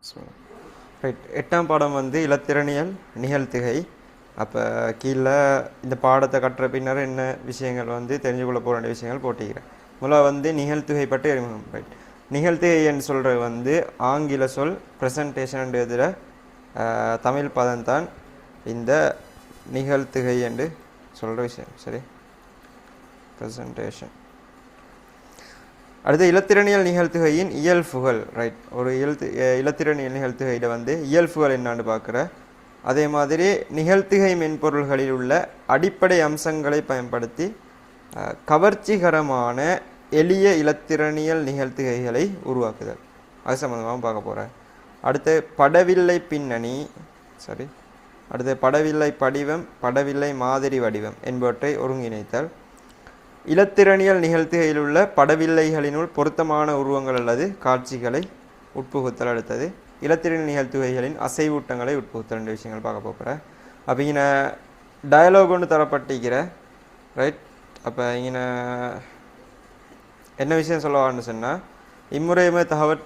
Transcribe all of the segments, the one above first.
So right, 8ஆம் பாடம் வந்து இலத்திரனியல் நிகழ்த்துகை. அப்போ கீழே இந்த பாடத்தை கட்டுற பின்னர் என்ன விஷயங்கள் வந்து தெரிஞ்சு கொள்ள போகிற வேண்டிய விஷயங்கள் போட்டிக்கிறேன். முதல்ல வந்து நிகழ்த்துகை பற்றி அறிமுகம். ரைட், நிகழ்த்துகைன்னு சொல்கிறது வந்து ஆங்கில சொல் ப்ரெசன்டேஷன் இதில் தமிழ் பதம்தான் இந்த நிகழ்த்துகை என்று சொல்கிற விஷயம். சரி, ப்ரெசன்டேஷன். அடுத்து இலத்திரனியல் நிகழ்த்துகையின் இயல்புகள். ரைட், ஒரு இலத்திரனியல் நிகழ்த்துகையில் வந்து இயல்புகள் என்னான்னு பார்க்குற. அதே மாதிரி நிகழ்த்துகை மென்பொருள்களில் உள்ள அடிப்படை அம்சங்களை பயன்படுத்தி கவர்ச்சிகரமான எளிய இலத்திரனியல் நிகழ்த்துகைகளை உருவாக்குதல், அது சம்மந்தமாக பார்க்க போகிறேன். அடுத்து படவில்லை பின்னணி. சரி, அடுத்து படவில்லை படிவம், படவில்லை மாதிரி வடிவம் என்பவற்றை ஒருங்கிணைத்தல். இலத்திரனியல் நிகழ்த்துகையில் உள்ள படவில்லைகளினுள் பொருத்தமான உருவங்கள் அல்லது காட்சிகளை உட்புகுத்தல். அடுத்தது இலத்திரனியல் நிகழ்த்துகைகளின் அசைவூட்டங்களை உட்புகுத்தல் என்ற விஷயங்கள் பார்க்க போகிறேன். அப்போ இங்கே டயலாக் ஒன்று தரப்பட்டிருக்கிற. ரைட், அப்போ இங்கே என்ன விஷயம் சொல்லவான்னு சொன்னால், இம்முறை தகவல்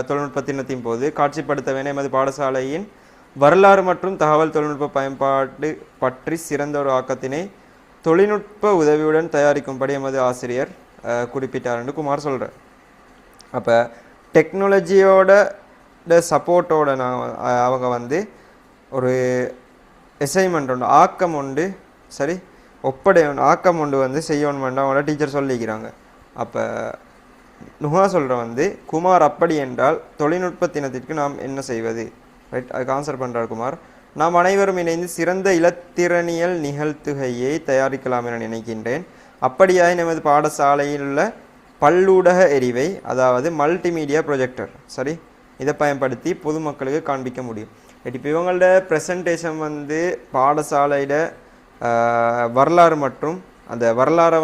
தொழில்நுட்பத்தினத்தின் போது காட்சிப்படுத்த வேண்டிய எமது பாடசாலையின் வரலாறு மற்றும் தகவல் தொழில்நுட்ப பயன்பாடு பற்றி சிறந்த ஒரு ஆக்கத்தினை தொழில்நுட்ப உதவியுடன் தயாரிக்கும்படி எமது ஆசிரியர் குறிப்பிட்டார் என்று குமார் சொல்கிறார். அப்போ டெக்னாலஜியோட சப்போர்ட்டோட அவங்க வந்து ஒரு அசைன்மெண்ட் உண்டு, ஆக்கம் உண்டு. சரி, ஆக்கம் உண்டு வந்து செய்யணுமென்று அவங்கள டீச்சர் சொல்லிக்கிறாங்க. அப்போ நுகா சொல்கிற வந்து குமார் அப்படி என்றால் தொழில்நுட்பத்தினத்திற்கு நாம் என்ன செய்வது? ரைட், அதுக்கு ஆன்சர் பண்ணுறார் குமார். நாம் அனைவரும் இணைந்து சிறந்த இலத்திரனியல் நிகழ்த்துகையை தயாரிக்கலாம் என நினைக்கின்றேன். அப்படியாக நமது பாடசாலையில் உள்ள பல்லூடக எரிவை, அதாவது மல்டிமீடியா ப்ரொஜெக்டர், சரி, இதை பயன்படுத்தி பொதுமக்களுக்கு காண்பிக்க முடியும். இப்போ இவங்களோட ப்ரெசன்டேஷன் வந்து பாடசாலையில் வரலாறு மற்றும் அந்த வரலாறு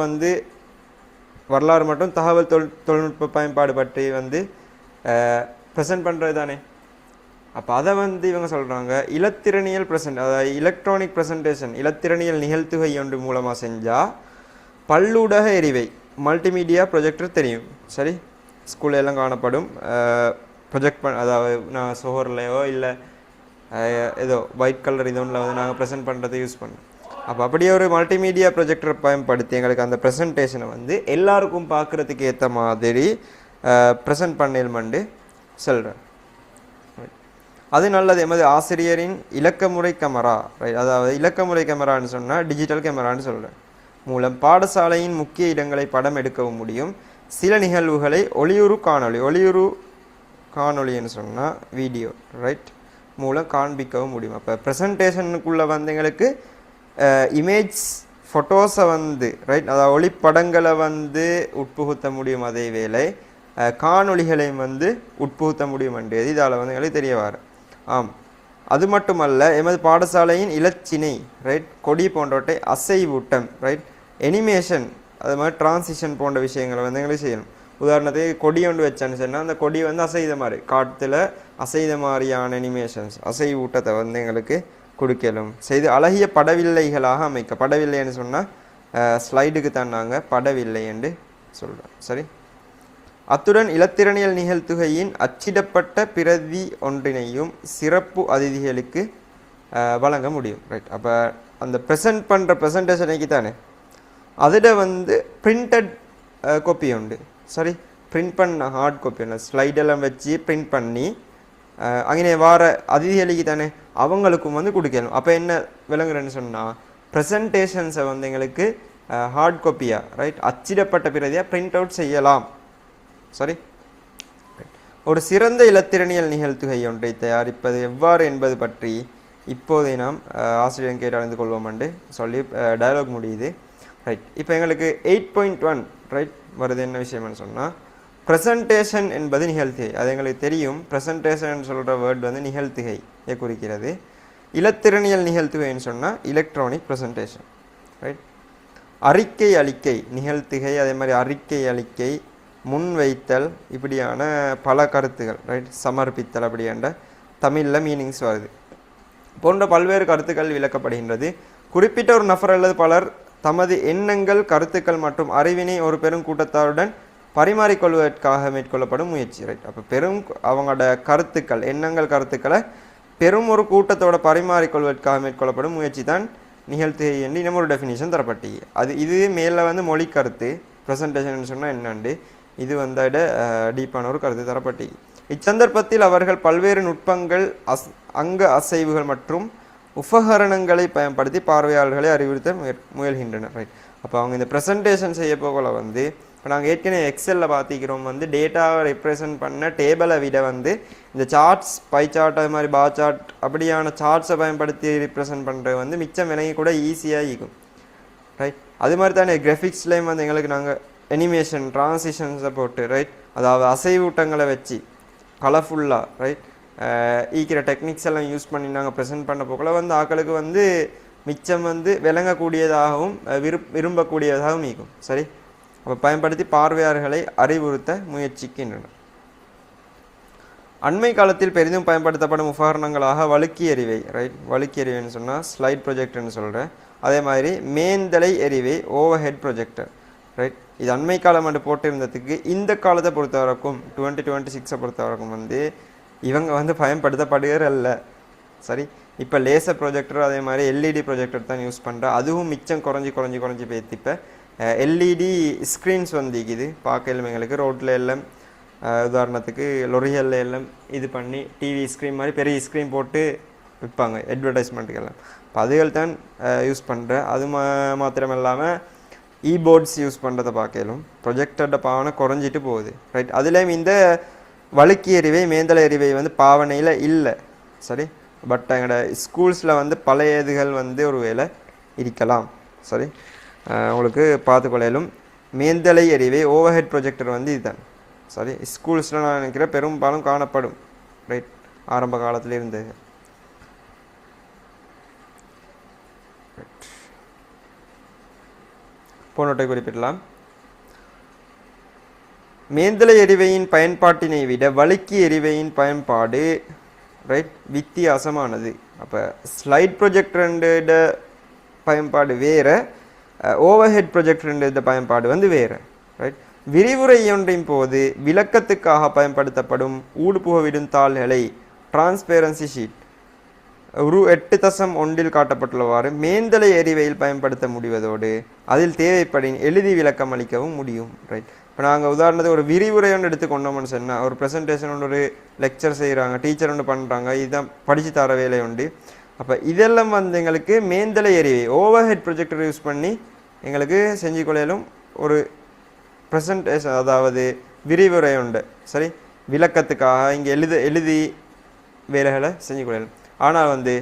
மற்றும் தகவல் தொழில்நுட்ப பயன்பாடு பற்றி வந்து ப்ரெசன்ட் பண்ணுறது தானே. அப்போ அதை வந்து இவங்க சொல்கிறாங்க இலத்திரனியல் அதாவது எலக்ட்ரானிக் ப்ரெசன்டேஷன், இலத்திரனியல் நிகழ்த்துகை ஒன்று மூலமாக செஞ்சால் பல்லூடக எரிவை மல்டிமீடியா ப்ரொஜெக்டர் தெரியும். சரி, ஸ்கூலில் எல்லாம் காணப்படும் ப்ரொஜெக்ட் அதாவது நான் சோஹர்லையோ இல்லை ஏதோ ஒயிட் கலர் இது ஒன்றில் வந்து நாங்கள் ப்ரெசென்ட் பண்ணுறதை யூஸ் பண்ணோம். அப்போ அப்படியே ஒரு மல்டிமீடியா ப்ரொஜெக்டரை பயன்படுத்தி எங்களுக்கு அந்த ப்ரெசன்டேஷனை வந்து எல்லாருக்கும் பார்க்குறதுக்கு ஏற்ற மாதிரி ப்ரெசென்ட் பண்ணேல்மண்டு சொல்கிறேன். அது நல்லது. எமது ஆசிரியரின் இலக்கமுறை கேமரா, ரைட், அதாவது இலக்கமுறை கேமரான்னு சொன்னால் டிஜிட்டல் கேமரான்னு சொல்கிறேன், மூலம் பாடசாலையின் முக்கிய இடங்களை படம் எடுக்கவும் முடியும். சில நிகழ்வுகளை ஒளியுறு காணொளின்னு சொன்னால் வீடியோ, ரைட், மூலம் காண்பிக்கவும் முடியும். அப்போ ப்ரெசன்டேஷனுக்குள்ளே வந்து எங்களுக்கு இமேஜ் ஃபோட்டோஸை வந்து ரைட், அதாவது ஒளிப்படங்களை வந்து உட்புகுத்த முடியும். அதே வேளை காணொளிகளையும் வந்து உட்புகுத்த முடியும் என்றது இதால் வந்து எங்களுக்கு தெரிய வர. ஆம், அது மட்டுமல்ல, எமது பாடசாலையின் இலச்சினை, ரைட், கொடி போன்றவற்றை அசைவூட்டம், ரைட், எனிமேஷன், அது மாதிரி டிரான்சிஷன் போன்ற விஷயங்களை வந்து எங்களுக்கு செய்யணும். உதாரணத்துக்கு கொடி ஒன்று வச்சான்னு சொன்னால் அந்த கொடி வந்து அசைத மாதிரி, காட்டில் அசைத மாதிரியான அனிமேஷன்ஸ், அசைவூட்டத்தை வந்து எங்களுக்கு கொடுக்கலும் செய்து அழகிய படவில்லைகளாக அமைக்க. படவில்லைன்னு சொன்னால் ஸ்லைடுக்கு தான் நாங்கள் படவில்லை என்று சொல்கிறோம். சரி, அத்துடன் இலத்திரனியல் நிகழ்த்துகையின் அச்சிடப்பட்ட பிரதி ஒன்றினையும் சிறப்பு அதிதிகளுக்கு வழங்க முடியும். ரைட், அப்போ அந்த ப்ரெசென்ட் பண்ணுற ப்ரெசன்டேஷனைக்கு தானே அதில் வந்து பிரிண்டட் காப்பி உண்டு. சரி, பிரிண்ட் பண்ண ஹார்ட் காப்பி ஒன்று ஸ்லைடெல்லாம் வச்சு பிரிண்ட் பண்ணி அங்கே வார அதிதிகளுக்கு தானே அவங்களுக்கும் வந்து கொடுக்கணும். அப்போ என்ன விளங்குறேன்னு சொன்னால் ப்ரெசன்டேஷன்ஸை வந்து எங்களுக்கு ஹார்ட் காப்பியாக, ரைட், அச்சிடப்பட்ட பிரதியாக பிரிண்ட் அவுட் செய்யலாம். சரி, ஒரு சிறந்த இலத்திரனியல் நிகழ்த்துகை ஒன்றை தயாரிப்பது எவ்வாறு என்பது பற்றி இப்போதை நாம் ஆசிரியர் கேட்டு அறிந்து கொள்வோம் என்று சொல்லி டயலாக் முடியுது. ரைட், இப்போ எங்களுக்கு 8.1 ரைட் வருது. என்ன விஷயம்னு சொன்னால் ப்ரெசன்டேஷன் என்பது நிகழ்த்துகை, அது எங்களுக்கு தெரியும். ப்ரெசன்டேஷன் சொல்கிற வேர்டு வந்து நிகழ்த்துகையை குறிக்கிறது. இலத்திரனியல் நிகழ்த்துகைன்னு சொன்னால் எலக்ட்ரானிக் ப்ரெசன்டேஷன். ரைட், அறிக்கை அளிக்கை நிகழ்த்துகை, அதே மாதிரி அறிக்கை அளிக்கை, முன்வைத்தல், இப்படியான பல கருத்துக்கள், ரைட், சமர்ப்பித்தல் அப்படின்ற தமிழில் மீனிங்ஸ் வருது போன்ற பல்வேறு கருத்துக்கள் விளக்கப்படுகின்றது. குறிப்பிட்ட ஒரு நபர் அல்லது பலர் தமது எண்ணங்கள், கருத்துக்கள் மற்றும் அறிவினை ஒரு பெரும் கூட்டத்தாருடன் பரிமாறிக்கொள்வதற்காக மேற்கொள்ளப்படும் முயற்சி. ரைட், அப்போ பெரும் அவங்களோட கருத்துக்கள் கருத்துக்களை பெரும் ஒரு கூட்டத்தோட பரிமாறிக்கொள்வதற்காக மேற்கொள்ளப்படும் முயற்சி தான் நிகழ்த்துகை என்று இன்னும் ஒரு டெஃபினிஷன் தரப்பட்டி. இது மேலே வந்து மொழி கருத்து ப்ரெசன்டேஷன் சொன்னால் என்னண்டு, இது வந்து டீப்பான ஒரு கருத்து தரப்பட்டி. இச்சந்தர்ப்பத்தில் அவர்கள் பல்வேறு நுட்பங்கள் அங்க அசைவுகள் மற்றும் உபகரணங்களை பயன்படுத்தி பார்வையாளர்களை அறிவுறுத்த முயல்கின்றனர். ரைட், அப்போ அவங்க இந்த ப்ரெசன்டேஷன் செய்ய போகல வந்து இப்போ நாங்கள் ஏற்கனவே எக்ஸலில் பார்த்திக்கிறோம் வந்து டேட்டாவை ரெப்ரசன்ட் பண்ண டேபிளை விட வந்து இந்த சார்ட்ஸ் பை சார்ட் அது மாதிரி பா சார்ட் அப்படியான சார்ட்ஸை பயன்படுத்தி ரெப்ரசன்ட் பண்ணுறது வந்து மிச்சம் விலகி கூட ஈஸியாக இருக்கும். ரைட், அது மாதிரி தானே கிராஃபிக்ஸ்லேயும் வந்து எங்களுக்கு நாங்கள் அனிமேஷன் ட்ரான்சிஷன்ஸை போட்டு ரைட், அதாவது அசைவூட்டங்களை வச்சு கலர்ஃபுல்லாக ரைட் ஈக்கிற டெக்னிக்ஸ் எல்லாம் யூஸ் பண்ணி நாங்கள் ப்ரெசென்ட் பண்ண போக்கில் வந்து ஆக்களுக்கு வந்து மிச்சம் வந்து விளங்கக்கூடியதாகவும் விரும்பக்கூடியதாகவும் இருக்கும். சரி, அப்போ பயன்படுத்தி பார்வையாளர்களை அறிவுறுத்த முயற்சிக்கின்றனர். அண்மை காலத்தில் பெரிதும் பயன்படுத்தப்படும் உபகரணங்களாக வழுக்கி எறிவை. ரைட், வழுக்கி எறிவைன்னு சொன்னால் ஸ்லைட் ப்ரொஜெக்டர்னு சொல்கிறேன். அதே மாதிரி மேந்தலை எறிவை ஓவர் ஹெட் ப்ரொஜெக்டர். ரைட், இது அண்மை காலம் என்று போட்டிருந்ததுக்கு இந்த காலத்தை பொறுத்த வரைக்கும் 2026 பொறுத்த வரைக்கும் வந்து இவங்க வந்து பயன்படுத்தப்படுகிறல்ல. சரி, இப்போ லேசர் ப்ரொஜெக்டர் அதே மாதிரி எல்இடி ப்ரொஜெக்டர் தான் யூஸ் பண்ணுறேன். அதுவும் மிச்சம் குறைஞ்சி போயிடுது. இப்போ எல்இடி ஸ்க்ரீன்ஸ் வந்து இது பார்க்கலாம் எங்களுக்கு ரோட்டில் எல்லாம் உதாரணத்துக்கு லொரிகளில் எல்லாம் இது பண்ணி டிவி ஸ்க்ரீன் மாதிரி பெரிய ஸ்க்ரீன் போட்டு விற்பாங்க அட்வர்டைஸ்மெண்ட்டுக்கெல்லாம். இப்போ அதுகள் தான் யூஸ் பண்ணுறேன். அது மாத்திரம் இல்லாமல் போர்ட்ஸ் யூஸ் பண்ணுறதை பார்க்கலும் ப்ரொஜெக்டரோட பாவனை குறைஞ்சிட்டு போகுது. ரைட், அதுலேயும் இந்த வழுக்கி எறிவை மேந்தலை எறிவை வந்து பாவனையில் இல்லை. சரி, பட் எங்களோட ஸ்கூல்ஸில் வந்து பழைய இதுகள் வந்து ஒரு வேலை இருக்கலாம். சரி, உங்களுக்கு பார்த்துக்கொள்ளும் மேந்தலை எறிவை ஓவர் ஹெட் ப்ரொஜெக்டர் வந்து இதுதான். சரி, ஸ்கூல்ஸில் நான் நினைக்கிறேன் பெரும்பாலும் காணப்படும். ரைட், ஆரம்ப காலத்தில் இருந்து. போனோட்டை குறிப்பிடலாம். மேந்தலை எறிவையின் பயன்பாட்டினை விட வழுக்கி எறிவையின் பயன்பாடு ரைட் வித்தியாசமானது. அப்போ ஸ்லைட் ப்ரொஜெக்டரோட பயன்பாடு வேறு, ஓவர் ஹெட் ப்ரொஜெக்டரோட பயன்பாடு வந்து வேறு. ரைட், விரிவுரை ஒன்றின் போது விளக்கத்துக்காக பயன்படுத்தப்படும் ஊடுபுகவிடும் தாள்களை டிரான்ஸ்பேரன்சி ஷீட் 8.1 காட்டப்பட்டுள்ளவாறு மேந்தலை எறிவையில் பயன்படுத்த முடிவதோடு அதில் தேவைப்படின் எழுதி விளக்கம் அளிக்கவும் முடியும். ரைட், இப்போ நாங்கள் உதாரணத்துக்கு ஒரு விரிவுரை ஒன்று எடுத்துக்கொண்டோம்னு சொன்னால் ஒரு ப்ரெசன்டேஷன் ஒன்று ஒரு லெக்சர் செய்கிறாங்க, டீச்சர் ஒன்று பண்ணுறாங்க, இதுதான் படித்து தர வேலை உண்டு. அப்போ இதெல்லாம் வந்து எங்களுக்கு மேந்தலை எறிவை ஓவர் ஹெட் ப்ரொஜெக்டர் யூஸ் பண்ணி எங்களுக்கு செஞ்சு கொள்ளையிலும் ஒரு ப்ரெசன்டேஷன் அதாவது விரிவுரை உண்டு. சரி, விளக்கத்துக்காக இங்கே எழுதி வேலைகளை செஞ்சு கொள்ளலாம். ஆனால் வந்து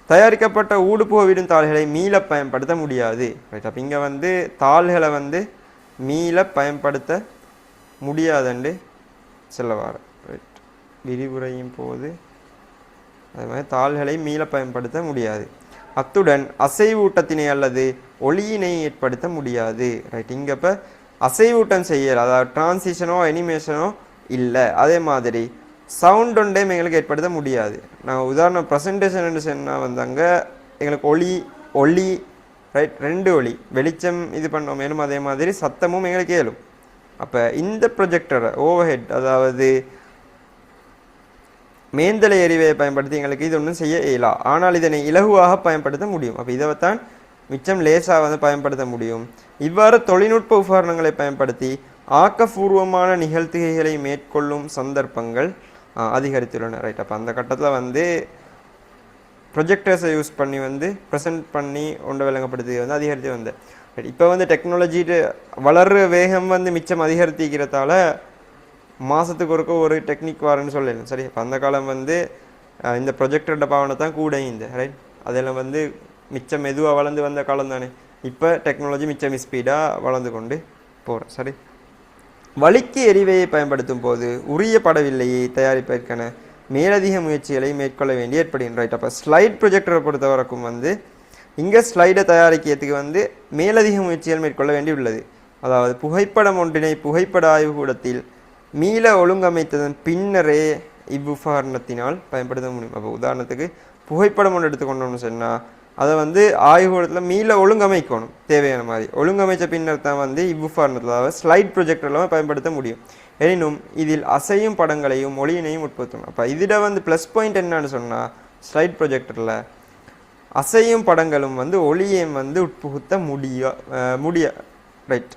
தயாரிக்கப்பட்ட ஊடுபுகவிடும் தாள்களை மீள பயன்படுத்த முடியாது. ரைட், அப்போ இங்கே வந்து தாள்களை வந்து மீள பயன்படுத்த முடியாதுன்னு சொல்லவார். ரைட், விரிவுரையும் போது அது மாதிரி தாள்களை மீள பயன்படுத்த முடியாது. அத்துடன் அசைவூட்டத்தினை அல்லது ஒளியினை ஏற்படுத்த முடியாது. ரைட், இங்கே இப்போ அசைவூட்டம் செய்யலை, அதாவது டிரான்சிஷனோ அனிமேஷனோ இல்லை. அதே மாதிரி சவுண்ட் ஒன்றையும் எங்களுக்கு ஏற்படுத்த முடியாது. நான் உதாரணம் ப்ரெசன்டேஷன் சொன்னால் வந்தாங்க எங்களுக்கு ஒளி ரைட் 2 ஒளி வெளிச்சம் இது பண்ணோம், மேலும் அதே மாதிரி சத்தமும் எங்களுக்கு ஏழும். அப்போ இந்த ப்ரொஜெக்டரை ஓவர் ஹெட் அதாவது மேந்தலை எறிவையை பயன்படுத்தி எங்களுக்கு இது ஒன்றும் செய்ய இயலா. ஆனால் இதனை இலகுவாக பயன்படுத்த முடியும். அப்போ இதைத்தான் மிச்சம் லேசாக வந்து பயன்படுத்த முடியும். இவ்வாறு தொழில்நுட்ப உபகரணங்களை பயன்படுத்தி ஆக்கப்பூர்வமான நிகழ்த்துகைகளை மேற்கொள்ளும் சந்தர்ப்பங்கள் அதிகரித்துள்ளன. ரைட், அப்போ அந்த கட்டத்தில் வந்து ப்ரொஜெக்டர்ஸை யூஸ் பண்ணி வந்து ப்ரெசென்ட் பண்ணி ஒன்றை விளங்கப்படுத்தி வந்து அதிகரித்து வந்தேன். ரைட், இப்போ வந்து டெக்னாலஜி வளர்ற வேகம் வந்து மிச்சம் அதிகரித்திக்கிறதால மாதத்துக்கு ஒரு டெக்னிக் வாருன்னு சொல்லலாம். சரி, இப்போ அந்த காலம் வந்து இந்த ப்ரொஜெக்டரோட பாவனை தான் கூட இந்த ரைட் அதெல்லாம் வந்து மிச்சம் மெதுவாக வளர்ந்து வந்த காலம் தானே. இப்போ டெக்னாலஜி மிச்சம் ஸ்பீடாக வளர்ந்து கொண்டு போகிறோம். சரி, வழுக்கி எறிவையை பயன்படுத்தும் போது உரிய படவில்லையை தயாரிப்பதற்கான மேலதிக முயற்சிகளை மேற்கொள்ள வேண்டிய ஏற்படுகின்ற. ரைட், அப்போ ஸ்லைட் ப்ரொஜெக்டரை பொறுத்த வரைக்கும் வந்து இங்கே ஸ்லைடை தயாரிக்கிறதுக்கு வந்து மேலதிக முயற்சிகள் மேற்கொள்ள வேண்டி உள்ளது. அதாவது புகைப்படம் ஒன்றினை புகைப்பட ஆய்வுக்கூடத்தில் மீள ஒழுங்கமைத்ததன் பின்னரே இவ்வுபகரணத்தினால் பயன்படுத்த முடியும். அப்போ உதாரணத்துக்கு புகைப்படம் ஒன்று எடுத்துக்கொண்டோம்னு சொன்னால் அதை வந்து ஆய்வுக்கூடத்தில் மீள ஒழுங்கமைக்கணும் தேவையான மாதிரி. ஒழுங்கமைச்ச பின்னர் தான் வந்து இவ்வுஃபார்னத்தில் அதாவது ஸ்லைட் ப்ரொஜெக்டர்லாம் பயன்படுத்த முடியும். எனினும் இதில் அசையும் படங்களையும் ஒளியினையும் உட்படுத்தணும். அப்போ இதில் வந்து ப்ளஸ் பாயிண்ட் என்னன்னு சொன்னால் ஸ்லைட் ப்ரொஜெக்டரில் அசையும் படங்களும் வந்து ஒளியையும் வந்து உட்புகுத்த முடிய ரைட்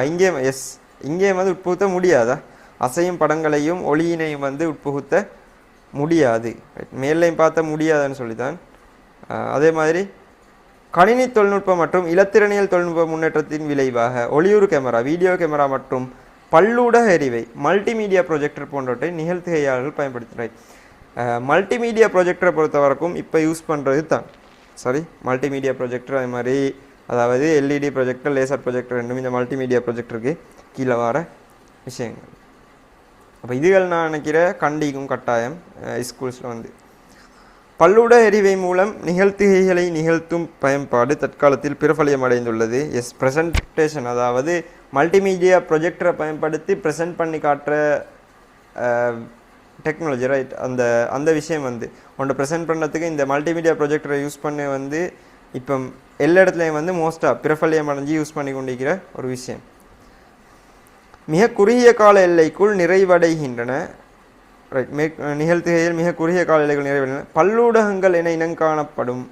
இங்கே எஸ் இங்கே வந்து உட்புகுத்த முடியாதா? அசையும் படங்களையும் ஒளியினையும் வந்து உட்புகுத்த முடியாது. மேலையும் பார்த்த முடியாதுன்னு சொல்லித்தான். அதே மாதிரி கணினி தொழில்நுட்பம் மற்றும் இலத்திரனியல் தொழில்நுட்ப முன்னேற்றத்தின் விளைவாக ஒளியுறு கேமரா, வீடியோ கேமரா மற்றும் பல்லூடக எறிவை, மல்டிமீடியா ப்ரொஜெக்டர் போன்றவற்றை நிகழ்த்துகையாளர்கள் பயன்படுத்துகிறார். மல்டிமீடியா ப்ரொஜெக்டரை பொறுத்த வரைக்கும் இப்போ யூஸ் பண்ணுறது தான் மல்டிமீடியா ப்ரொஜெக்டர். அதே மாதிரி அதாவது எல்இடி ப்ரொஜெக்டர், லேசர் ப்ரொஜெக்டர் ரெண்டும் இந்த மல்டிமீடியா ப்ரொஜெக்டருக்கு கீழே வர விஷயங்கள். அப்போ இதுகள் நான் நினைக்கிற கண்டிக்கும் கட்டாயம் ஸ்கூல்ஸில் வந்து பல்லூட எறிவை மூலம் நிகழ்த்துகைகளை நிகழ்த்தும் பயன்பாடு தற்காலத்தில் பிரபலியம் அடைந்துள்ளது. எஸ் ப்ரெசன்டேஷன் அதாவது மல்டிமீடியா ப்ரொஜெக்டரை பயன்படுத்தி ப்ரெசென்ட் பண்ணி காட்டுற டெக்னாலஜி ரைட். அந்த விஷயம் வந்து ஒன்றை ப்ரெசென்ட் பண்ணுறதுக்கு இந்த மல்டிமீடியா ப்ரொஜெக்டரை யூஸ் பண்ண வந்து இப்போ எல்லா இடத்துலையும் வந்து மோஸ்ட்டாக பிரபலியம் அடைஞ்சு யூஸ் பண்ணி கொண்டிருக்கிற ஒரு விஷயம். மிக குறுகிய கால எல்லைக்குள் நிறைவடைகின்றன ரைட். நிகழ்த்துகையில் மிக குறுகிய கால எல்லைகள் நிறைவடைகின்றன. பல்லூடகங்கள் என இனங்காணப்படும்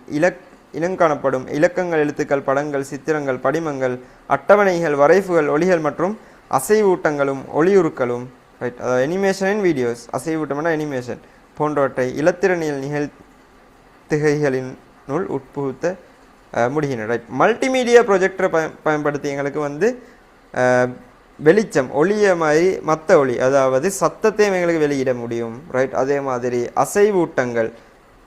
இலக்கங்கள், எழுத்துக்கள், படங்கள், சித்திரங்கள், படிமங்கள், அட்டவணைகள், வரைவுகள், ஒளிகள் மற்றும் அசைவூட்டங்களும் ஒளியுருக்களும் ரைட். அதாவது அனிமேஷன் அண்ட் வீடியோஸ், அசைவூட்டமான அனிமேஷன் போன்றவற்றை இலத்திரனியல் நிகழ்த்துகைகளினுள் உட்புகுத்த முடிகின்றன ரைட். மல்டிமீடியா ப்ரொஜெக்டரை பயன்படுத்தி எங்களுக்கு வந்து வெளிச்சம் ஒளிய மாதிரி மற்ற ஒளி அதாவது சத்தத்தையும் எங்களுக்கு வெளியிட முடியும் ரைட். அதே மாதிரி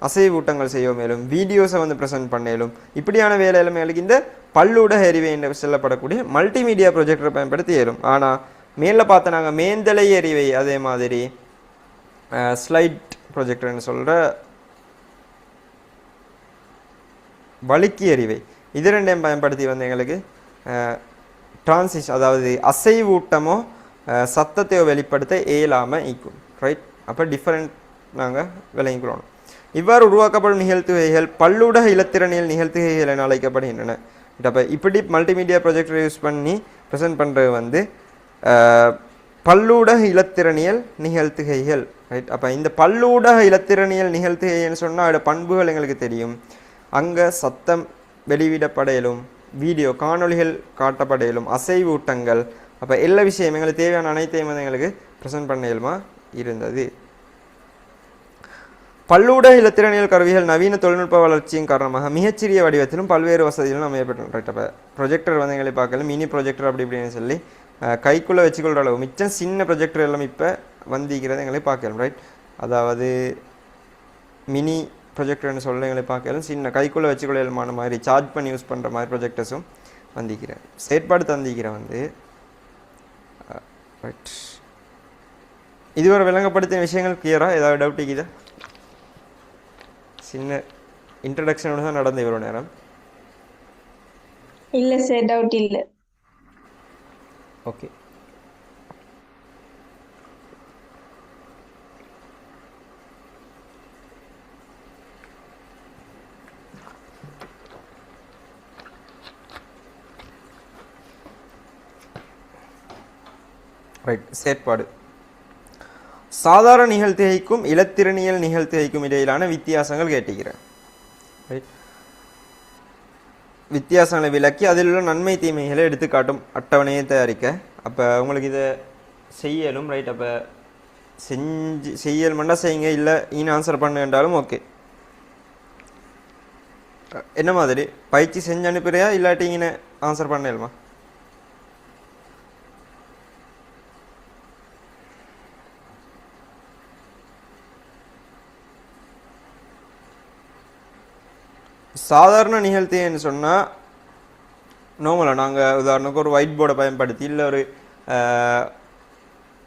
அசைவூட்டங்கள் செய்ய மேலும் வீடியோஸை வந்து ப்ரெசென்ட் பண்ணலும் இப்படியான வேலையிலும் எங்களுக்கு இந்த பல்லூட எறிவை என்று சொல்லப்படக்கூடிய மல்டிமீடியா ப்ரொஜெக்டரை பயன்படுத்தி ஏறும். ஆனால் மேலே பார்த்த நாங்கள் மேந்தலை எறிவை அதே மாதிரி ஸ்லைட் ப்ரொஜெக்டர்னு சொல்கிற வழுக்கி எறிவை இது ரெண்டையும் பயன்படுத்தி வந்து எங்களுக்கு டிரான்சிஷன் அதாவது அசைவூட்டமோ சத்தத்தையோ வெளிப்படுத்த இயலாமல் ஈக்கும் ரைட். அப்போ டிஃப்ரெண்ட் நாங்கள் விளங்கிக்கொள்ளணும். இவ்வாறு உருவாக்கப்படும் நிகழ்த்துகைகள் பல்லூடக இலத்திரனியல் நிகழ்த்துகைகள் என அழைக்கப்படுகின்றன. அப்போ இப்படி மல்டிமீடியா ப்ரொஜெக்டரை யூஸ் பண்ணி ப்ரெசென்ட் பண்ணுறது வந்து பல்லூடக இலத்திரனியல் நிகழ்த்துகைகள் ரைட். அப்போ இந்த பல்லூடக இலத்திரனியல் நிகழ்த்துகைன்னு சொன்னால் அதோட பண்புகள் எங்களுக்கு தெரியும். அங்கே சத்தம் வெளியிடப்படையிலும், வீடியோ காணொளிகள் காட்டப்படையிலும், அசைவூட்டங்கள், அப்போ எல்லா விஷயம் எங்களுக்கு தேவையான அனைத்தையும் வந்து எங்களுக்கு ப்ரெசென்ட் பண்ண இயலுமா இருந்தது. பல்லூட இலத்திரனியல் கருவிகள் நவீன தொழில்நுட்ப வளர்ச்சியின் காரணமாக மிகச்சிறிய வடிவத்திலும் பல்வேறு வசதிகளும் அமையப்பட்டு ரைட். அப்போ ப்ரொஜெக்டர் வந்து எங்களை பார்க்கல மினி ப்ரொஜெக்டர் அப்படி இப்படின்னு சொல்லி கைக்குள்ளே வச்சுக்கொள்கிற அளவு மிச்சம் சின்ன ப்ரொஜெக்டர் எல்லாம் இப்போ வந்திருக்கிறது எங்களை பார்க்கலாம் ரைட். அதாவது மினி ப்ரொஜெக்டர்னு சொல்ல எங்களை பார்க்கலாம் சின்ன கைக்குள்ளே வச்சுக்கொள்ளமான மாதிரி சார்ஜ் பண்ணி யூஸ் பண்ணுற மாதிரி ப்ரொஜெக்டர்ஸும் வந்திக்கிறேன். செயற்பாடு தந்திக்கிறேன் வந்து ரைட். இதுவரை விளங்கப்படுத்தின விஷயங்கள் கிளியராக ஏதாவது டவுட் இருக்குதா? சின்ன இன்ட்ரடக்ஷனோட தான் நடந்த இவ்வளோ நேரம். இல்லை சார், டவுட் இல்லை. ஓகே. ரைட். செயற்பாடு சாதாரண நிகழ்த்துகைக்கும் இலத்திரனியல் நிகழ்த்துகைக்கும் இடையிலான வித்தியாசங்கள் கேட்டுக்கிறேன் ரைட். வித்தியாசங்களை விளக்கி அதில் உள்ள நன்மை தீமைகளை எடுத்துக்காட்டும் அட்டவணையை தயாரிக்க. அப்போ உங்களுக்கு இதை செய்யலும் ரைட். அப்போ செய்யலுமெண்டா செய்யுங்க, இல்லை ஈன்னு ஆன்சர் பண்ணுன்றாலும் ஓகே. என்ன மாதிரி பயிற்சி செஞ்சு அனுப்புறியா இல்லாட்டி இங்கே ஆன்சர் பண்ணலுமா? சாதாரண நிகழ்த்தின்னு சொன்னால் நார்மலாக நாங்கள் உதாரணத்துக்கு ஒரு ஒயிட் போர்டை பயன்படுத்தி இல்லை ஒரு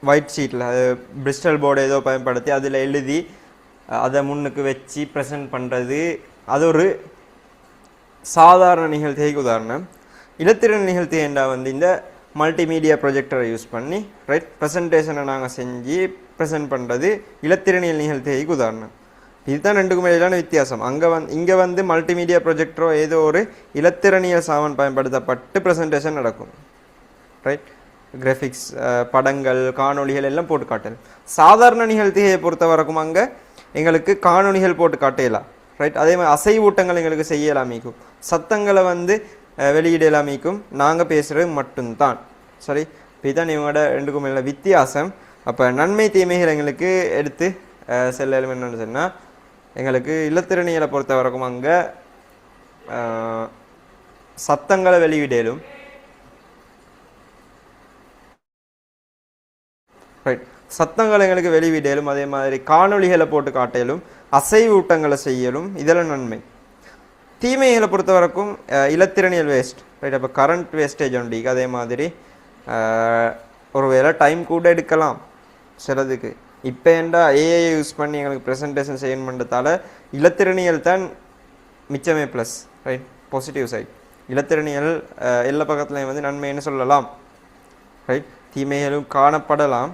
ஒயிட் ஷீட்டில் அது பிரிஸ்டல் போர்டு ஏதோ பயன்படுத்தி அதில் எழுதி அதை முன்னுக்கு வச்சு ப்ரெசென்ட் பண்ணுறது அது ஒரு சாதாரண நிகழ்த்திகைக்கு உதாரணம். இலத்திரன் நிகழ்த்திகண்டா வந்து இந்த மல்டிமீடியா ப்ரொஜெக்டரை யூஸ் பண்ணி ரைட் ப்ரெசன்டேஷனை நாங்கள் செஞ்சு ப்ரெசென்ட் பண்ணுறது இலத்திரனியல் நிகழ்த்திகைக்கு உதாரணம். இதுதான் ரெண்டுக்கும் இடையிலான வித்தியாசம். இங்கே வந்து மல்டிமீடியா ப்ரொஜெக்டரோ ஏதோ ஒரு இலத்திரனியல் சாமான் பயன்படுத்தப்பட்டு ப்ரெசன்டேஷன் நடக்கும், ரைட். கிராஃபிக்ஸ், படங்கள், காணொளிகள் எல்லாம் போட்டு காட்டலாம். சாதாரண நிகழ்த்தியை பொறுத்த வரைக்கும் அங்கே எங்களுக்கு காணொளிகள் போட்டு காட்டலாம், ரைட். அதே மாதிரி அசைவூட்டங்கள் எங்களுக்கு செய்யலாம் மீக்கும், சத்தங்களை வந்து வெளியிடலாம் மீக்கும், நாங்கள் பேசுகிறது மட்டும்தான், சரி. இதுதான் இவங்களோட ரெண்டுக்கும் உள்ள வித்தியாசம். அப்போ நன்மை தீமைகள் எங்களுக்கு எடுத்து செல்லும் என்னன்னு சொன்னால், எங்களுக்கு இலத்திரனியலை பொறுத்த வரைக்கும் அங்கே சத்தங்களை வெளியிடலும், ரைட். சத்தங்களை எங்களுக்கு வெளியிடலும், அதே மாதிரி காணொளிகளை போட்டு காட்டலும், அசைவூட்டங்களை செய்யலும், இதெல்லாம் நன்மை. தீமைகளை பொறுத்த வரைக்கும் இலத்திரனியல் வேஸ்ட், ரைட். அப்போ கரண்ட் வேஸ்டேஜ் உண்டு. அதே மாதிரி ஒரு வேளை டைம் கூட எடுக்கலாம் சிலதுக்கு. இப்போ ஏண்டா ஏஐ யூஸ் பண்ணி எங்களுக்கு ப்ரெசன்டேஷன் செய்யணுன்றதால இலத்திரனியல் தான் மிச்சமே ப்ளஸ், ரைட். பாசிட்டிவ் சைட் இலத்திரனியல் எல்லா பக்கத்துலையும் வந்து நன்மைன்னு சொல்லலாம், ரைட். தீமைகளும் காணப்படலாம்.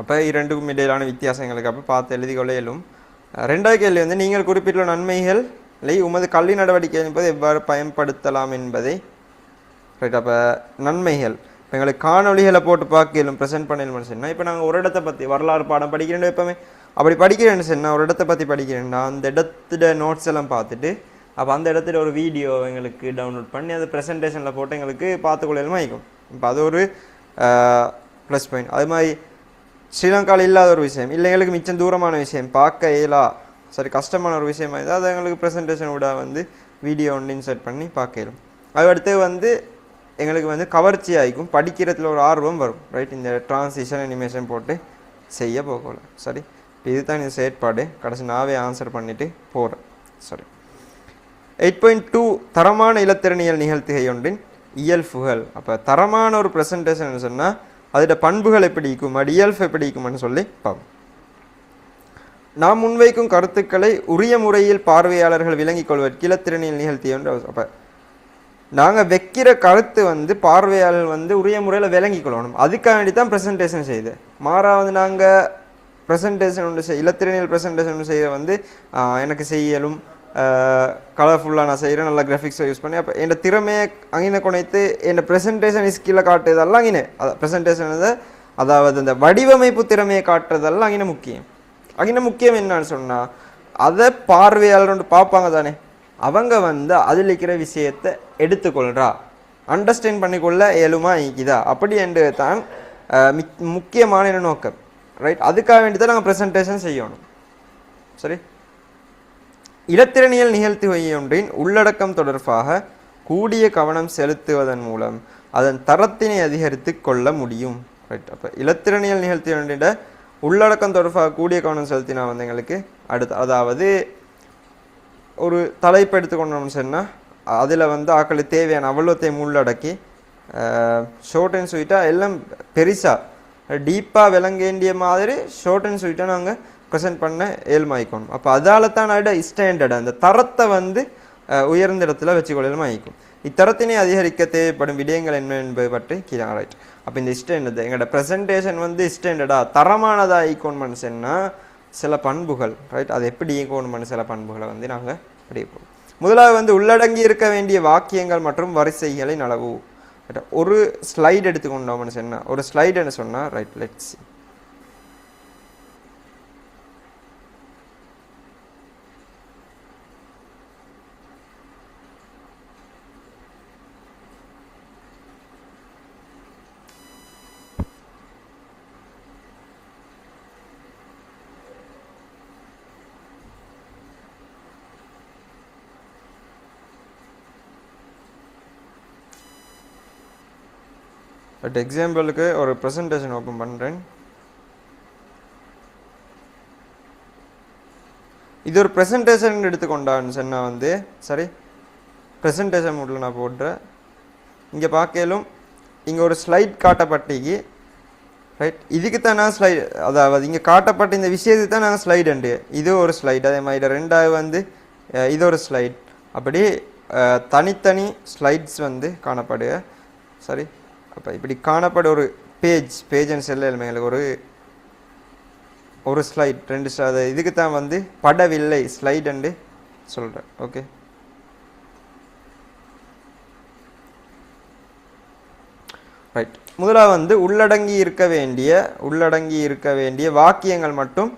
அப்போ இரண்டுக்கும் இடையிலான வித்தியாசங்களுக்கு அப்போ பார்த்து எழுதி கொள்ளையிலும். ரெண்டாவது கேள்வி வந்து, நீங்கள் குறிப்பிட்டுள்ள நன்மைகளை உமது கல்வி நடவடிக்கை என்பது எவ்வாறு பயன்படுத்தலாம் என்பதை, ரைட். அப்போ நன்மைகள் இப்போ எங்களுக்கு காணொலிகளை போட்டு பார்க்கலும் ப்ரெசென்ட் பண்ணணும்னு சொன்னால், இப்போ நாங்கள் ஒரு இடத்தை பற்றி வரலாறு பாடம் படிக்கிறேன்னு எப்போவுமே அப்படி படிக்கிறேன்னு சொன்னால், ஒரு இடத்தை பற்றி படிக்கிறேன்னா அந்த இடத்துல நோட்ஸ் எல்லாம் பார்த்துட்டு அப்போ அந்த இடத்துல ஒரு வீடியோ எங்களுக்கு டவுன்லோட் பண்ணி அதை ப்ரெசன்டேஷனில் போட்டு எங்களுக்கு பார்த்துக்கொள்ளலுமா ஆகிக்கும். இப்போ அது ஒரு ப்ளஸ் பாயிண்ட். அது மாதிரி ஸ்ரீலங்காவில் இல்லாத ஒரு விஷயம் இல்லை, எங்களுக்கு மிச்சம் தூரமான விஷயம், பார்க்க இயலா, சரி கஷ்டமான ஒரு விஷயமா இருந்தால் அதை எங்களுக்கு ப்ரெசன்டேஷன் விட வந்து வீடியோ ஒன்று இன்சர்ட் பண்ணி பார்க்க இயலும். அதுக்கடுத்து வந்து எங்களுக்கு வந்து கவர்ச்சி ஆகிக்கும், படிக்கிறதுல ஒரு ஆர்வம் வரும், ரைட். இந்த ட்ரான்சிஷன் அனிமேஷன் போட்டு செய்ய போகல, சரி. இதுதான் இந்த செயற்பாடு. கடைசி நாவே ஆன்சர் பண்ணிவிட்டு போகிறேன், சரி. 8.2 தரமான இலத்திரனியல் நிகழ்த்துகை ஒன்றின் இயல்புகள். அப்போ தரமான ஒரு ப்ரெசன்டேஷன் சொன்னால் அதோட பண்புகள் எப்படி இருக்கும், அது இயல்பு எப்படி இருக்கும்னு சொல்லி பார்ப்போம். நாம் முன்வைக்கும் கருத்துக்களை உரிய முறையில் பார்வையாளர்கள் விளங்கிக் கொள்வதற்கு இலத்திரனியல் நிகழ்த்தி ஒன்று. அப்போ நாங்கள் வைக்கிற கருத்து வந்து பார்வையாளர்கள் வந்து உரிய முறையில் விளங்கி கொள்ளணும், அதுக்காக வேண்டி தான் ப்ரெசன்டேஷன் செய்யுது. மாறாவது நாங்கள் ப்ரெசன்டேஷன் ஒன்று இலத்திரனியல் ப்ரெசன்டேஷன் ஒன்று செய்ய வந்து எனக்கு செய்யலும், கலர்ஃபுல்லாக நான் செய்கிறேன், நல்ல கிராஃபிக்ஸை யூஸ் பண்ணி அப்போ என் திறமையை அங்கே கொணைத்து என் ப்ரெசன்டேஷன் ஸ்கில்லை காட்டுறதெல்லாம் அங்கே ப்ரெசன்டேஷன் அதாவது அந்த வடிவமைப்பு திறமையை காட்டுறதெல்லாம் அங்கே முக்கியம். அங்கே முக்கியம் என்னன்னு சொன்னால், அதை பார்வையாளர் ஒன்று பார்ப்பாங்க தானே, அவங்க வந்து அதில் இருக்கிற விஷயத்தை எடுத்துக்கொள்கிறா, அண்டர்ஸ்டாண்ட் பண்ணிக்கொள்ள இயலுமா இதா அப்படி என்று தான் முக்கியமான நோக்கம், ரைட். அதுக்காக வேண்டி தான் நாங்கள் ப்ரெசன்டேஷன் செய்யணும், சரி. இலத்திரனியல் நிகழ்த்துகை ஒன்றின் உள்ளடக்கம் தொடர்பாக கூடிய கவனம் செலுத்துவதன் மூலம் அதன் தரத்தினை அதிகரித்து கொள்ள முடியும், ரைட். அப்போ இலத்திரனியல் நிகழ்த்தி ஒன்றின் உள்ளடக்கம் தொடர்பாக கூடிய கவனம் செலுத்தினா வந்து எங்களுக்கு அதாவது ஒரு தலைப்பு எடுத்துக்கொண்டோம்னு சொன்னால் அதில் வந்து ஆக்களுக்கு தேவையான அவ்வளோத்தையும் உள்ளடக்கி ஷார்ட் அண்ட் ஸ்வீட்டாக எல்லாம் பெருசாக டீப்பாக விளங்க வேண்டிய மாதிரி ஷார்ட் அண்ட் ஸ்வீட்டாக நாங்கள் ப்ரெசென்ட் பண்ண ஏழ்மாய்க்கணும். அப்போ அதால் தான் ஸ்டாண்டர்ட் அந்த தரத்தை வந்து உயர்ந்த இடத்துல வச்சுக்கொள்ளலும் ஆகிக்கும். இத்தரத்தினை அதிகரிக்க தேவைப்படும் விடயங்கள் என்ன என்பது பற்றி கீழே, ரைட். அப்போ இந்த ஸ்டாண்டர்ட் எங்களோட ப்ரெசன்டேஷன் வந்து ஸ்டாண்டர்டாக தரமானதாக ஈக்கோன்மெண்ட் சொன்னால் சில பண்புகள், ரைட். அது எப்படி ஈக்கோன்மெண்ட் சில பண்புகளை வந்து நாங்கள் படிப்போம். முதலாவது வந்து உள்ளடங்கி இருக்க வேண்டிய வாக்கியங்கள் மற்றும் வரிசைகளின் அளவு. ஒரு ஸ்லைடு எடுத்துக்கொண்டோம்னு சொன்னால், ஒரு ஸ்லைடுன்னு சொன்னால், ரைட், லெட்ஸ் சி. பட் எக்ஸாம்பிளுக்கு ஒரு ப்ரெசன்டேஷன் ஓப்பன் பண்ணுறேன். இது ஒரு ப்ரெசன்டேஷன் எடுத்துக்கொண்டான்னு சொன்னால் வந்து, சரி, ப்ரெசன்டேஷன் மூடில் நான் போடுறேன். இங்கே பார்க்கலும் இங்கே ஒரு ஸ்லைட் காட்டப்பட்டிக்கு, ரைட். இதுக்கு தான் நான் ஸ்லைடு, அதாவது இங்கே காட்டப்பட்ட இந்த விஷயத்துக்கு தான் நாங்கள் ஸ்லைடு உண்டு. இது ஒரு ஸ்லைடு, அதே மாதிரி ரெண்டாவது வந்து இது ஒரு ஸ்லைட், அப்படி தனித்தனி ஸ்லைட்ஸ் வந்து காணப்படுக, சரி. அப்போ இப்படி காணப்பட ஒரு பேஜ்னு சொல்ல எங்களுக்கு ஒரு ஒரு ஸ்லைட் 2 ஸ்லைடு இதுக்கு தான் வந்து படவில்லை ஸ்லைட் என்று சொல்கிறேன். Okay, right. முதலாக வந்து உள்ளடங்கி இருக்க வேண்டிய வாக்கியங்கள் மட்டும்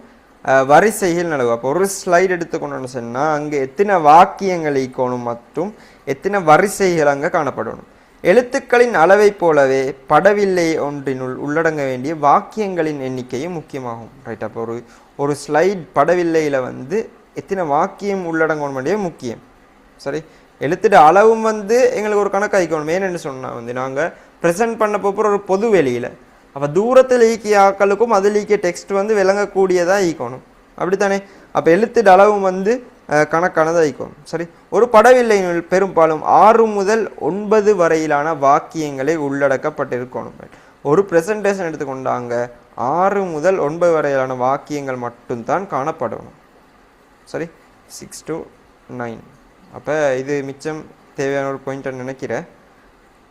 வரிசையில் நடுவு. அப்போ ஒரு ஸ்லைடு எடுத்துக்கொண்டோன்னு சொன்னால் அங்கே எத்தனை வாக்கியங்கள் ஈக்கணும் மற்றும் எத்தனை வரிசைகள் அங்கே காணப்படணும். எழுத்துக்களின் அளவை போலவே படவில்லை ஒன்றினுள் உள்ளடங்க வேண்டிய வாக்கியங்களின் எண்ணிக்கையும் முக்கியமாகும். ரைட். அப்போ ஒரு ஸ்லைட் படவில்லையில் வந்து எத்தனை வாக்கியம் உள்ளடங்கணும் வேண்டிய முக்கியம். சரி, எழுத்துட அளவும் வந்து எங்களுக்கு ஒரு கணக்கு ஆகிக்கணும். ஏன்னு சொன்னால் வந்து நாங்கள் ப்ரெசென்ட் பண்ண போகிற ஒரு பொது வெளியில் அப்போ தூரத்தில் ஈக்கிய ஆக்களுக்கும் அதில் ஈக்கிய டெக்ஸ்ட் வந்து விளங்கக்கூடியதாக ஈக்கணும். அப்படித்தானே? அப்போ எழுத்துட அளவும் வந்து கணக்கானதாக ஈக்கணும். சரி, ஒரு படவில்லையினுள் பெரும்பாலும் 6 முதல் 9 வரையிலான வாக்கியங்களை உள்ளடக்கப்பட்டிருக்கணும். ஒரு ப்ரெசன்டேஷன் எடுத்துக்கொண்டாங்க 6 முதல் 9 வரையிலான வாக்கியங்கள் மட்டும்தான் காணப்படணும். சரி, 6 to 9. அப்போ இது மிச்சம் தேவையான ஒரு பாயிண்ட்டை நினைக்கிறேன்.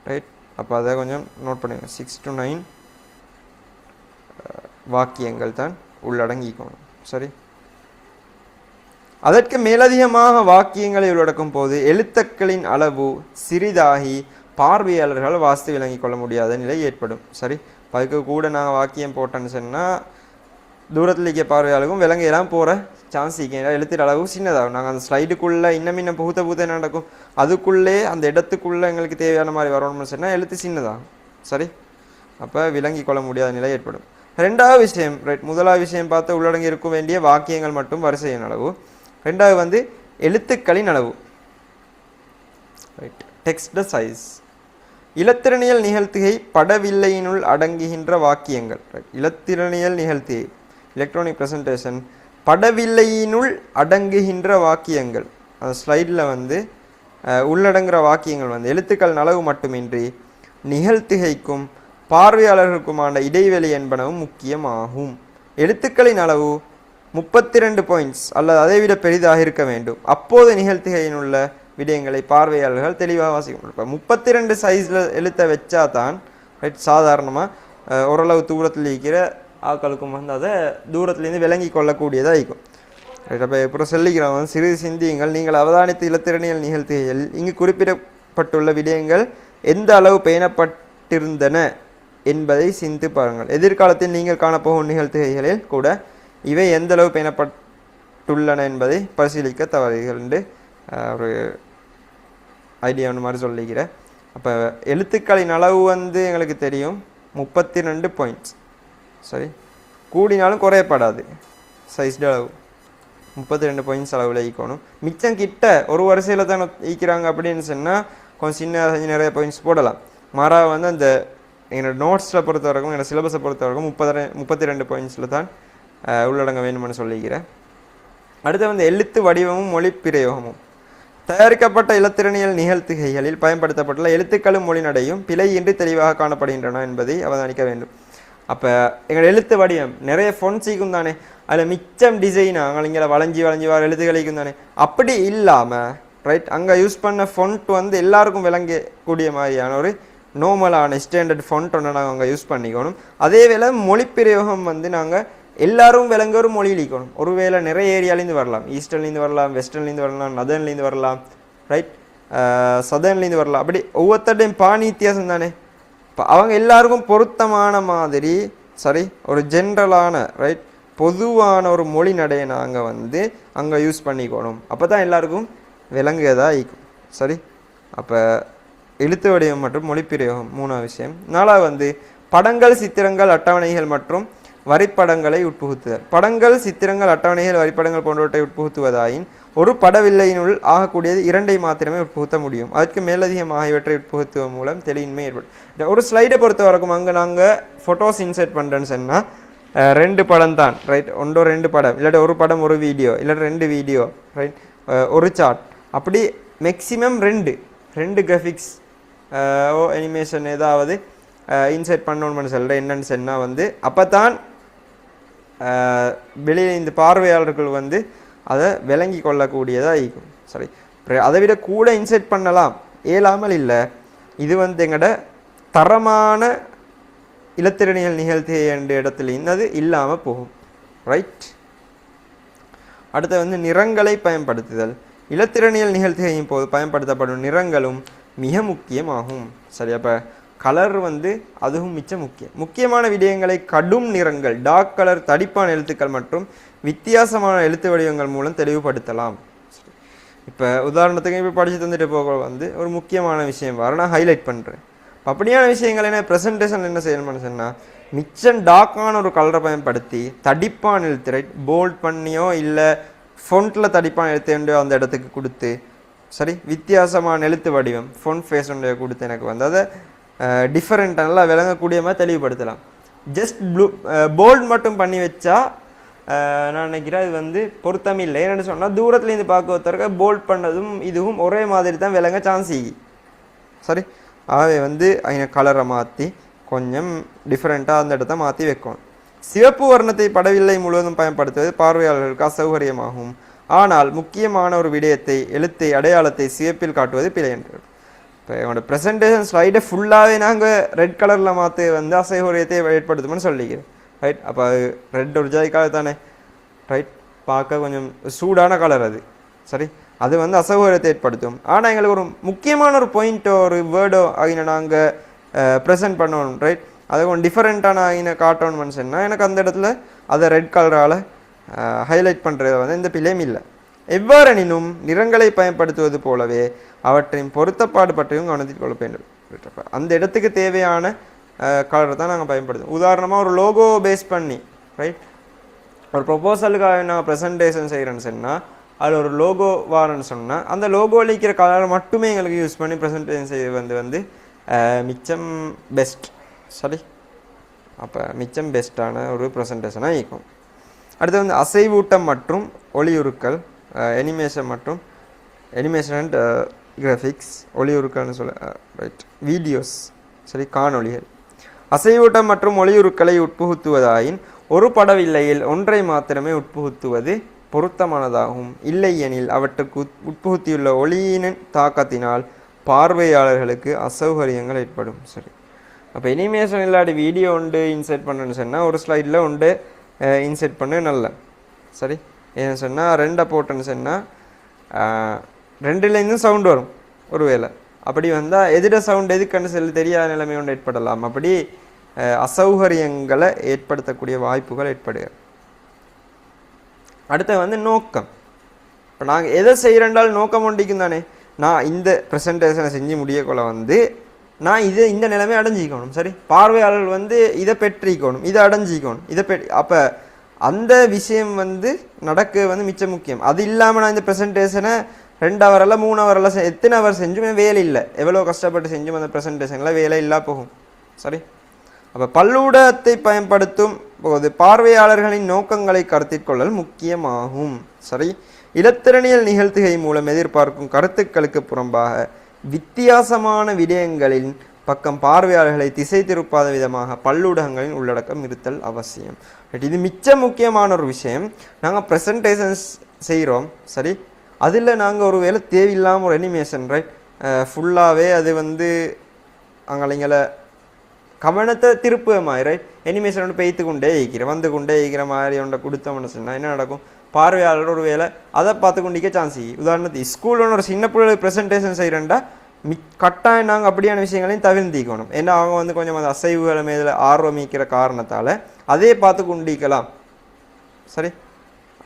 ரைட். அப்போ அதை கொஞ்சம் நோட் பண்ணுங்க. 6 to 9 வாக்கியங்கள் தான் உள்ளடங்கிக்கணும். சரி, அதற்கு மேலதிகமாக வாக்கியங்களை உள்ளடக்கும் போது எழுத்துக்களின் அளவு சிறிதாகி பார்வையாளர்கள் வாசித்து விளங்கிக் கொள்ள முடியாத நிலை ஏற்படும். சரி, அதுக்கு கூட நாங்கள் வாக்கியம் போட்டேன்னு சொன்னால் தூரத்தில் இருக்க பார்வையாளருக்கும் விலங்கையெல்லாம் போகிற சான்ஸ் இருக்க எழுத்துற அளவு சின்னதாகும். நாங்கள் அந்த ஸ்லைடுக்குள்ளே இன்னும் புகுத்த என்ன நடக்கும், அதுக்குள்ளே அந்த இடத்துக்குள்ளே எங்களுக்கு தேவையான மாதிரி வரணும்னு சொன்னால் எழுத்து சின்னதாகும். சரி, அப்போ விளங்கி கொள்ள முடியாத நிலை ஏற்படும். ரெண்டாவது விஷயம், ரைட், முதலாவது விஷயம் பார்த்து உள்ளடங்கி இருக்க வேண்டிய வாக்கியங்கள் மட்டும் வரிசையின் அளவு. ரெண்டாவது வந்து எழுத்துக்களின் அளவு. Right, text the size. இலத்திரனியல் நிகழ்த்துகை படவில்லையினுள் அடங்குகின்ற வாக்கியங்கள். இலத்திரனியல் நிகழ்த்துகை எலக்ட்ரானிக் ப்ரெசன்டேஷன் படவில்லையினுள் அடங்குகின்ற வாக்கியங்கள். அந்த ஸ்லைடில் வந்து உள்ளடங்குகிற வாக்கியங்கள் வந்து எழுத்துக்கள் அளவு மட்டுமின்றி நிகழ்த்துகைக்கும் பார்வையாளர்களுக்குமான இடைவெளி என்பனவும் முக்கியமாகும். எழுத்துக்களின் அளவு 32 பாயிண்ட்ஸ் அல்லது அதைவிட பெரிதாக இருக்க வேண்டும். அப்போது நிகழ்த்துகையின் உள்ள விடயங்களை பார்வையாளர்கள் தெளிவாக வாசிக்க. இப்போ 32 சைஸில் எழுத்த வச்சா தான் ரைட் சாதாரணமாக ஓரளவு தூரத்தில் இருக்கிற ஆக்களுக்கும் வந்து அதை தூரத்துலேருந்து விளங்கி கொள்ளக்கூடியதாக இருக்கும். ரைட். அப்போ அப்புறம் சொல்லிக்கிறவங்க சிறிது சிந்தியுங்கள். நீங்கள் அவதானித்த இலத்திரனியல் நிகழ்த்துகைகள் இங்கு குறிப்பிடப்பட்டுள்ள விடயங்கள் எந்த அளவு பேணப்பட்டிருந்தன என்பதை சிந்தித்து பாருங்கள். எதிர்காலத்தில் நீங்கள் காணப்போகும் நிகழ்த்துகைகளில் கூட இவை எந்த அளவு பேணப்பட்டுள்ளன என்பதை பரிசீலிக்க தவறுகள் என்று ஒரு ஐடியா ஒன்று மாதிரி சொல்லிக்கிறேன். அப்போ எழுத்துக்களின் அளவு வந்து எங்களுக்கு தெரியும் 32 பாயிண்ட்ஸ். சரி, கூடினாலும் குறையப்படாது. சைஸ்டு அளவு 32 பாயிண்ட்ஸ் அளவில் ஈக்கணும். மிச்சம் கிட்ட ஒரு வரிசையில் தான் ஈக்கிறாங்க அப்படின்னு சொன்னால் கொஞ்சம் சின்ன நிறைய பாயிண்ட்ஸ் போடலாம். மாறாக வந்து அந்த என்னோட நோட்ஸில் பொறுத்த வரைக்கும் என்னோட சிலபஸை பொறுத்த வரைக்கும் 32 பாயிண்ட்ஸில் தான் உள்ளடங்க வேணும்னு சொல்லிக்கிறேன். அடுத்து வந்து எழுத்து வடிவமும் மொழி பிரயோகமும். தயாரிக்கப்பட்ட இலத்திரனியல் நிகழ்த்துகைகளில் பயன்படுத்தப்பட்டுள்ள எழுத்துக்களும் மொழி நடையும் பிழையின்றி தெளிவாக காணப்படுகின்றன என்பதை அவதானிக்க வேண்டும். அப்போ எங்களோட எழுத்து வடிவம் நிறைய ஃபொன்ட்ஸிக்கும் தானே, அதில் மிச்சம் டிசைனாக இங்கே வளைஞ்சி வர எழுத்துக்களிக்கும் தானே. அப்படி இல்லாமல் ரைட் அங்கே யூஸ் பண்ண ஃபொண்ட் வந்து எல்லாருக்கும் விளங்கக்கூடிய மாதிரியான ஒரு நார்மலான ஸ்டாண்டர்ட் ஃபொண்ட் ஒன்று நாங்கள் அங்கே யூஸ் பண்ணிக்கணும். அதே வேளை மொழி பிரயோகம் வந்து நாங்கள் எல்லாரும் விளங்க ஒரு மொழியில் ஈக்கணும். ஒருவேளை நிறைய ஏரியாலேருந்து வரலாம், ஈஸ்டர்லேருந்து வரலாம், வெஸ்டர்ன்லேருந்து வரலாம், நதர்ன்லேருந்து வரலாம், ரைட் சதர்ன்லேருந்து வரலாம். அப்படி ஒவ்வொருத்தரையும் பாணி வித்தியாசம் தானே. இப்போ அவங்க எல்லாருக்கும் பொருத்தமான மாதிரி சரி ஒரு ஜென்ரலான ரைட் பொதுவான ஒரு மொழி நடையை நாங்கள் வந்து அங்கே யூஸ் பண்ணிக்கணும். அப்போ தான் எல்லாருக்கும் விளங்குவதாக ஈக்கும். சரி, அப்போ எழுத்து வடிவம் மற்றும் மொழிப்பிரயோகம் மூணாவது விஷயம். நாலாவது வந்து படங்கள், சித்திரங்கள், அட்டவணைகள் மற்றும் வரிப்படங்களை உட்புகுத்துதல். படங்கள், சித்திரங்கள், அட்டவணைகள், வரிப்படங்கள் போன்றவற்றை உட்புகுத்துவதாயின் ஒரு படவில்லையினுள் ஆகக்கூடியது 2ஐ மாத்திரமே உட்புகுத்த முடியும். அதற்கு மேலதிகமாக இவற்றை உட்புகுத்துவதன் மூலம் தெளிவின்மை ஏற்படும். ஒரு ஸ்லைடை பொறுத்த வரைக்கும் அங்கே நாங்கள் ஃபோட்டோஸ் இன்சர்ட் பண்ணுறேன்னு சொன்னால் 2 படம் தான் ரைட். 1-2 படம், இல்லாட்டி ஒரு படம் ஒரு வீடியோ, இல்லாட்டி 2 வீடியோ ரைட், ஒரு சார்ட், அப்படி மேக்ஸிமம் 2 கிராஃபிக்ஸ் அனிமேஷன் ஏதாவது இன்சர்ட் பண்ணணும்னு சொல்கிறேன். என்னன்னு சொன்னால் வந்து அப்போ தான் வெளியில் இந்த பார்வையாளர்கள் வந்து அதை விளங்கி கொள்ளக்கூடியதாக இருக்கும். சரி, அதை விட கூட இன்சர்ட் பண்ணலாம், இயலாமல் இல்லை. இது வந்து எங்களோட தரமான இலத்திரனியல் நிகழ்த்துகை என்ற இடத்துல இன்னது இல்லாமல் போகும். ரைட். அடுத்து வந்து நிறங்களை பயன்படுத்துதல். இலத்திரனியல் நிகழ்த்துகையின் போது பயன்படுத்தப்படும் நிறங்களும் மிக முக்கியமாகும். சரி, அப்போ கலர் வந்து அதுவும் முக்கியமான விடயங்களை கடும் நிறங்கள், டார்க் கலர், தடிப்பான எழுத்துக்கள் மற்றும் வித்தியாசமான எழுத்து வடிவங்கள் மூலம் தெளிவுபடுத்தலாம். இப்போ உதாரணத்துக்கு இப்போ படித்து தந்துட்டு போக வந்து ஒரு முக்கியமான விஷயம் வர நான் ஹைலைட் பண்ணுறேன். அப்படியான விஷயங்கள் என்ன ப்ரெசன்டேஷன் என்ன செய்யணும்னு சொன்னால், மிச்சம் டார்க்கான ஒரு கலரை பயன்படுத்தி தடிப்பான எழுத்து, ரைட், போல்ட் பண்ணியோ இல்லை ஃபொண்ட்டில் தடிப்பான எழுத்து அந்த இடத்துக்கு கொடுத்து, சரி, வித்தியாசமான எழுத்து வடிவம் ஃபொண்ட் ஃபேஸ் ஒன்றைய கொடுத்து எனக்கு வந்து அதை டிஃப்ரெண்ட் நல்லா விளங்கக்கூடிய மாதிரி தெளிவுபடுத்தலாம். ஜஸ்ட் போல்ட் மட்டும் பண்ணி வச்சா நான் நினைக்கிறேன் இது வந்து பொருத்தம் இல்லை. என்னென்னு சொன்னால் தூரத்துலேருந்து பார்க்க ஒருத்தருக்க போல்ட் பண்ணதும் இதுவும் ஒரே மாதிரி தான் விளங்க சான்ஸ் இகி. சரி, ஆகவே வந்து அதில் கலரை மாற்றி கொஞ்சம் டிஃப்ரெண்ட்டாக அந்த இடத்த மாற்றி வைக்கணும். சிவப்பு வர்ணத்தை படவில்லை முழுவதும் பயன்படுத்துவது பார்வையாளர்களுக்கு அசௌகரியமாகும். ஆனால் முக்கியமான ஒரு விடயத்தை, எழுத்தை, அடையாளத்தை சிவப்பில் காட்டுவது பிழை என்று. இப்போ என்னோட ப்ரெசன்டேஷன் ஸ்லைடை ஃபுல்லாகவே நாங்கள் ரெட் கலரில் மாற்றி வந்து அசௌகரியத்தை ஏற்படுத்தும்னு சொல்லிக்கிறேன். ரைட், அப்போ அது ரெட் ஒரு ஜாய் கலர் தானே, ரைட், பார்க்க கொஞ்சம் சூடான கலர் அது. சரி, அது வந்து அசௌகரியத்தை ஏற்படுத்தும். ஆனால் எங்களுக்கு ஒரு முக்கியமான ஒரு பாயிண்ட்டோ ஒரு வேர்டோ ஆகின நாங்கள் ப்ரெசென்ட் பண்ணணும், ரைட், அதை கொஞ்சம் டிஃப்ரெண்ட்டான ஆகின காட்டணும்னு சொன்னால் எனக்கு அந்த இடத்துல அதை ரெட் கலரால் ஹைலைட் பண்ணுறது வந்து எந்த பிள்ளையும் இல்லை. எவ்வாறெனினும் நிறங்களை பயன்படுத்துவது போலவே அவற்றின் பொருத்தப்பாடு பற்றியும் கவனத்தில் கொள்ள வேண்டும். அந்த இடத்துக்கு தேவையான கலரை தான் நாங்கள் பயன்படுத்துவோம். உதாரணமாக ஒரு லோகோ பேஸ் பண்ணி, ரைட், ஒரு ப்ரொபோசலுக்காக நான் ப்ரெசன்டேஷன் செய்கிறேன்னு சொன்னால் அதில் ஒரு லோகோ வாரன்னு சொன்னால் அந்த லோகோவில் இருக்கிற கலரை மட்டுமே எங்களுக்கு யூஸ் பண்ணி ப்ரெசன்டேஷன் செய்வது வந்து மிச்சம் பெஸ்ட். சரி, அப்போ மிச்சம் பெஸ்ட்டான ஒரு ப்ரெசன்டேஷனாக இருக்கும். அடுத்து வந்து அசைவூட்டம் மற்றும் ஒளியுருக்கள், அனிமேஷன் அண்ட் கிராஃபிக்ஸ், ஒளியுருக்கள்னு சொல்ல, ரைட், வீடியோஸ், சரி, காணொளிகள். அசைவூட்டம் மற்றும் ஒளியுருக்களை உட்புகுத்துவதாயின் ஒரு படவில்லையில் ஒன்றை மாத்திரமே உட்புகுத்துவது பொருத்தமானதாகும். இல்லையெனில் அவற்றுக்கு உட்புகுத்தியுள்ள ஒளியின் தாக்கத்தினால் பார்வையாளர்களுக்கு அசௌகரியங்கள் ஏற்படும். சரி, அப்போ அனிமேஷன் இல்லாத வீடியோ ஒன்று இன்செர்ட் பண்ணுன்னு சொன்னால் ஒரு ஸ்லைடில் ஒன்று இன்செர்ட் பண்ண நல்ல. சரி, என்ன சொன்னால் ரெண்டை போட்டேன்னு சொன்னால் ரெண்டுலேருந்தும் சவுண்டு வரும். ஒருவேளை அப்படி வந்தால் எதிர சவுண்ட் எதுக்குன்னு சொல்லி தெரியாத நிலைமை ஒன்று ஏற்படலாம். அப்படி அசௌகரியங்களை ஏற்படுத்தக்கூடிய வாய்ப்புகள் ஏற்படுகிறது. அடுத்து வந்து நோக்கம். இப்போ நாங்கள் எதை செய்கிறேன்றாலும் நோக்கம் ஒண்டிக்கும் தானே. நான் இந்த ப்ரெசன்டேஷனை செஞ்சு முடியக்குள்ள வந்து நான் இந்த நிலைமை அடைஞ்சிக்கணும். சரி, பார்வையாளர்கள் வந்து இதை பெற்றிக்கணும், இதை அடைஞ்சிக்கணும், அப்போ அந்த விஷயம் வந்து நடக்க வந்து மிச்சம் முக்கியம். அது இல்லாமல் நான் இந்த ப்ரெசன்டேஷனை 2 ஹவரில் 3 ஹவரில் எத்தனை ஹவர் செஞ்சுமே வேலை இல்லை. எவ்வளோ கஷ்டப்பட்டு செஞ்சும் அந்த ப்ரெசன்டேஷனில் வேலை இல்லா போகும். சரி, அப்போ பல்லூடகத்தை பயன்படுத்தும் போது பார்வையாளர்களின் நோக்கங்களை கருத்தில் கொள்ளல் முக்கியமாகும். சரி, இலத்திரனியல் நிகழ்த்துகை மூலம் எதிர்பார்க்கும் கருத்துக்களுக்கு புறம்பாக வித்தியாசமான விடயங்களின் பக்கம் பார்வையாளர்களை திசை திருப்பாத விதமாக பல்லூடகங்களின் உள்ளடக்கம் இருத்தல் அவசியம். இது மிச்ச முக்கியமான ஒரு விஷயம். நாங்கள் ப்ரெசன்டேஷன்ஸ் செய்கிறோம். சரி, அதில் நாங்கள் ஒரு வேளை தேவையில்லாமல் ஒரு அனிமேஷன், ரைட், ஃபுல்லாகவே அது வந்து அங்களைங்களை கவனத்தை திருப்புற மாதிரி, ரைட், அனிமேஷன் ஒன்று பெய்த்து கொண்டே இருக்கிற இருக்கிற மாதிரி ஒன்றை கொடுத்தோம்னு சொன்னால் என்ன நடக்கும்? பார்வையாளர் ஒரு வேலை அதை பார்த்து கொண்டிருக்க சான்ஸ். உதாரணத்துக்கு ஸ்கூலில் ஒரு சின்ன பிள்ளைகளுக்கு ப்ரெசன்டேஷன் செய்கிறேன்டா கட்டாயம் நாங்கள் அப்படியான விஷயங்களையும் தவிர்த்திக்கணும். ஏன்னா அவங்க வந்து கொஞ்சம் அந்த அசைவுகளை மேலே ஆர்வமிக்கிற காரணத்தால் அதே பார்த்து கொண்டிருக்கலாம். சரி,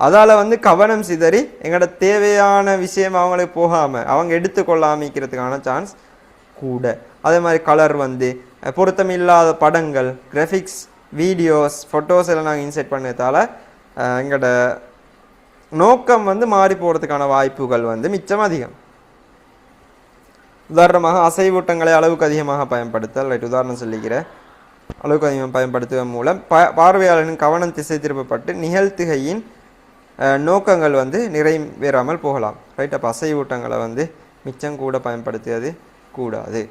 அதால் வந்து கவனம் சிதறி எங்களோட தேவையான விஷயம் அவங்களுக்கு போகாமல் அவங்க எடுத்துக்கொள்ளாமிக்கிறதுக்கான சான்ஸ் கூட. அதே மாதிரி கலர் வந்து பொருத்தமில்லாத படங்கள், கிராஃபிக்ஸ், வீடியோஸ், ஃபோட்டோஸ் எல்லாம் நாங்கள் இன்செர்ட் பண்ணதால் எங்களோட நோக்கம் வந்து மாறி போகிறதுக்கான வாய்ப்புகள் வந்து மிச்சம் அதிகம். உதாரணமாக அசைவூட்டங்களை அளவுக்கு அதிகமாக பயன்படுத்தல், ரைட், உதாரணம் சொல்லிக்கிறேன். அளவுக்கு அதிகமாக பயன்படுத்துவதன் மூலம் பார்வையாளரின் கவனம் திசை திருப்பப்பட்டு நிகழ்த்துகையின் நோக்கங்கள் வந்து நிறைவேறாமல் போகலாம். ரைட், அப்போ அசைவூட்டங்களை வந்து மிச்சம் கூட பயன்படுத்துவது கூடாது.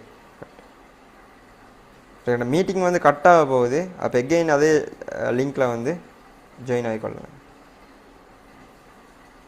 மீட்டிங் வந்து கட்டாக போகுது. அப்போ எகெயின் அதே லிங்க்கில் வந்து ஜாயின் ஆகிக்கொள்ளலாம்.